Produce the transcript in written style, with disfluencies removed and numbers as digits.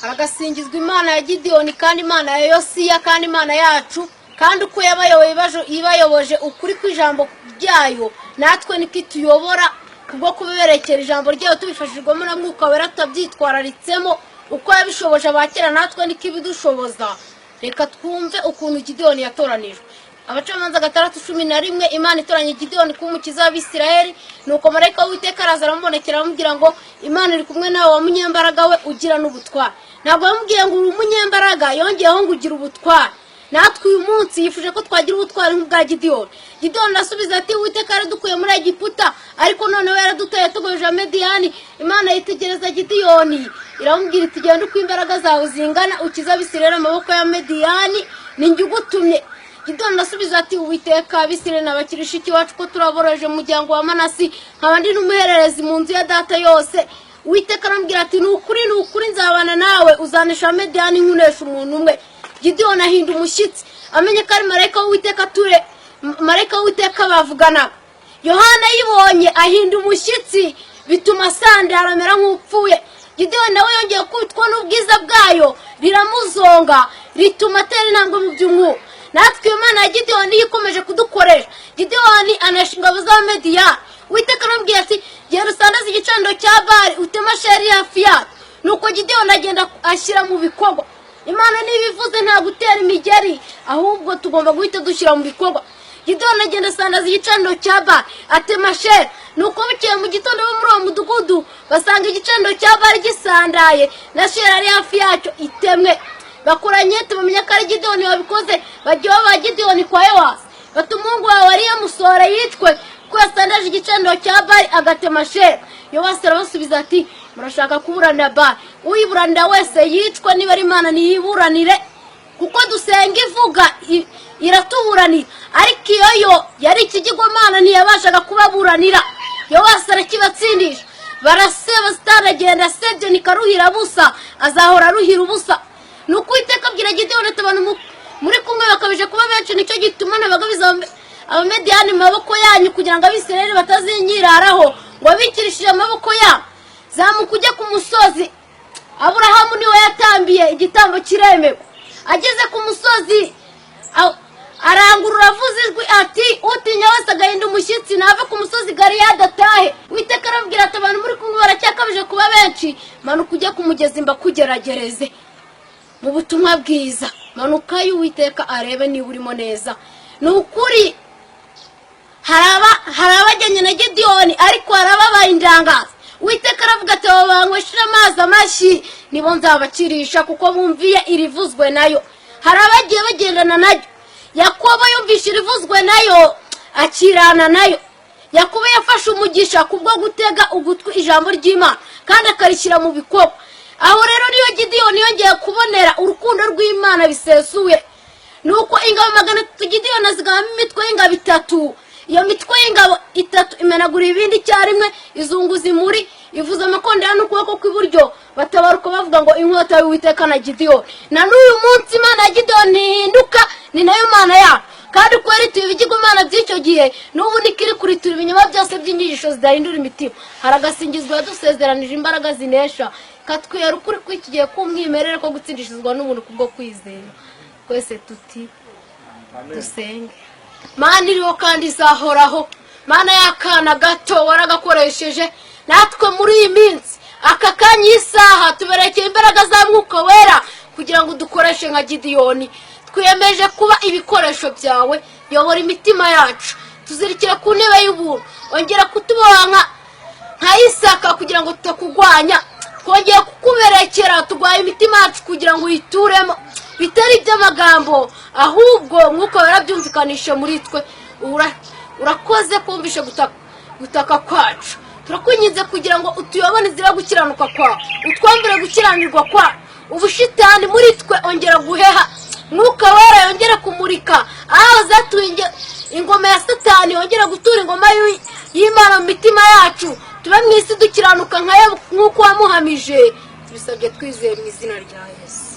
aragasingizwa Imana ya Gideyoni kandi Imana ya Yosiya kandi Imana yacu kandi uko ibayoboje ukuri kw'ijambo ryayo natwe nikituyobora kubwo kuberekera ijambo ryayo tubifashijwemo na Mwuka Wera tabyitwararitsemo uko yabishoboje abakera natwe nikibidushoboza. Reka twumve ukuntu Gideyoni yatoranijwe. Abacamanza 6:11 Imana itoranya Gideyoni kumukiza w'Abisirayeli nuko marayika w'Uwiteka araza aramubonekera amubwira ngo Imana iri kumwe nawe wa munyembaraga we ugira n'ubutware. Ntabwo yamubwiye ngo uri umunyembaraga yongeyeho ngo ugira ubutware. Natwe uyu munsi yifuje ko twagira ubutware nk'ubwa Gideyoni. Gideyoni asubiza ati Uwiteka yaradukuye muri Egiputa ariko none we yaradutaye tugoje Mediyani. Imana yitegereza Gideyoni iramubwira iti genda uko imbaraga zawe zingana ukiza Abisirayeli amaboko ya Mediyani ninjye ugutumye. Gideyoni asubiza ati Uwiteka Abisirayeli nabakirisha iki wacu ko turaboroje mu muryango wa Manasi nkabandi n'umuhererezi mu nzu ya data yose. Uwiteka arambwira ati nukuri nzabana nawe uzanesha Mediyani nkunesha umuntu umwe. Gideyoni ahinda umushyitsi amenye ko ari marayika w'Uwiteka bavuganaga. Yohana yibonye ahinda umushyitsi bituma sandara amera nk'upfuye. Gideyoni nawe yongeye kwitwa n'ubwiza bwayo riramuzonga rituma atera intambwe mu by'umwuka. Natwe Imana ya Gideyoni ikomeje kudukoresha. Gideyoni anesha ingabo za Mediyani. Uwiteka arambwira ati genda usandaze igicaniro cya Bali utema Asheri hafi yayo. Nuko Gideyoni agenda ashyira mu bikorwa. Imana nibivuze nta gutera imigeri ahubwo tugomba guhita dushyira mu bikorwa. Gideyoni agenda asandaza igicaniro cya Bali atema Asheri. Nuko bukeye mu gitondo bo muri uwo mudugudu basanga igicaniro cya Bali gisandaye na Asheri ari hafi yacyo itemwe. Bakuranye tubamenya ko ari Gideyoni wabikoze bajya ba Gideyoni kwa Yowasi bati umuhungu wawe ari yamusora yicwe ko yasandaje igicaniro cya Bali agatema Asheri. Yowasi arabasubiza ati murashaka kuburanira Bali uyiburanira wese yicwe niba ari Imana niyiburanire kuko dusenga ivuga iratuburanira ariko iyo yari ikigirwamana ntiyabashaga kubaburanira. Yowasi arakibatsindisha baraseba Satani agenda asebye nikaruhira busa azahora aruhira ubusa. Nuko Uwiteka abwira Gideyoni ati abantu muri kumwe bakabije kuba benshi nicyo gituma nabagabiza Abamediyani maboko yanyu kugira ngo Abisirayeli batazinyiraraho ngo bikirishije amaboko yabo. Zamuka ujye ku musozi. Aburahamu niwe yatambiye igitambo kiremewe. Ageze ku musozi arangurura avuze ijwi ati utinya wese agahinda umushyitsi nave ku musozi Galeyadi atahe. Uwiteka arabwira ati abantu muri kumwe baracyakabije kuba benshi manuka ujye ku mugezi mbakugeragereze mu butumwa bwiza. Manuka y'Uwiteka arebe niba urimo neza. Nukuri hari abajyanye na Gideyoni ariko harababaye indangaza. Uwiteka aravuga ati abo banyweshira amazi amashyi nibo nzabakirisha kuko bumviye irivuzwe nayo. Hari abagiye bagendana nayo. Yakobo yumvishe irivuzwe nayo akirana nayo. Yakobo yafashe umugisha kubwo gutega ugutwi ijambo ry'Imana kandi akarishyira mu bikorwa. Aho rero niyo Gideyoni yongeye kubonera urukundo rw'Imana bisesuye. Nuko ingabo 300 Gideyoni azigama imitwe y'ingabo 3. Iyo mitwe y'ingabo 3 imenagura ibindi cyarimwe izunguza muri ivuza amakondera n'ukuboko kw'iburyo batabaruka bavuga ngo inkota y'Uwiteka na Gideyoni. Na n'uyu munsi Imana ya Gideyoni hinduka ni nayo Mana yacu kandi uko yari tuyibigirwamana by'icyo gihe n'ubu nikiri kuritura ibinyoma byose by'inyigisho zidahindura imitima. Haragasingizwa yadusezeranije imbaraga zinesha katwera ukuri kwikigiye kumwimerere ko gutsindishizwa n'ubuntu kubwo kwizera. Kwese tuti dusenge. Mana iriho kandi izahoraho. Mana y'akana gato waragakoresheje natwe muri iyi minsi aka kanya isaha tuberekeye imbaraga za Mwuka Wera kugira ngo dukoreshe nka Gideyoni. Twiyemeje kuba ibikoresho byawe. Yobora imitima yacu tuzirikira ku ntebe y'ubuntu. Ongera kutuboha nka Isaka kugira ngo tutakugwanya. Twongeye kukuberekera tugwaye imitima yacu kugira ngo uyituremo bitari iby'amagambo ahubwo Mwuka Wera byumvikanisha muri twe. Urakoze kumvisha gutaka kwacu. Turakwinginze kugira ngo utuyobone zira gukiranuka kwawe utwambire gukiranirwa kwawe. Ubushitani muri twe ongera guheha. Mwuka Wera yongera kumurika aho zatuye ingoma ya Satani yongera gutura ingoma y'Imana mu mitima yacu. Tube mwisi dukiranuka nkaye nk'uko wamuhamije. Tubisabye twizeye mu izina rya Yesu.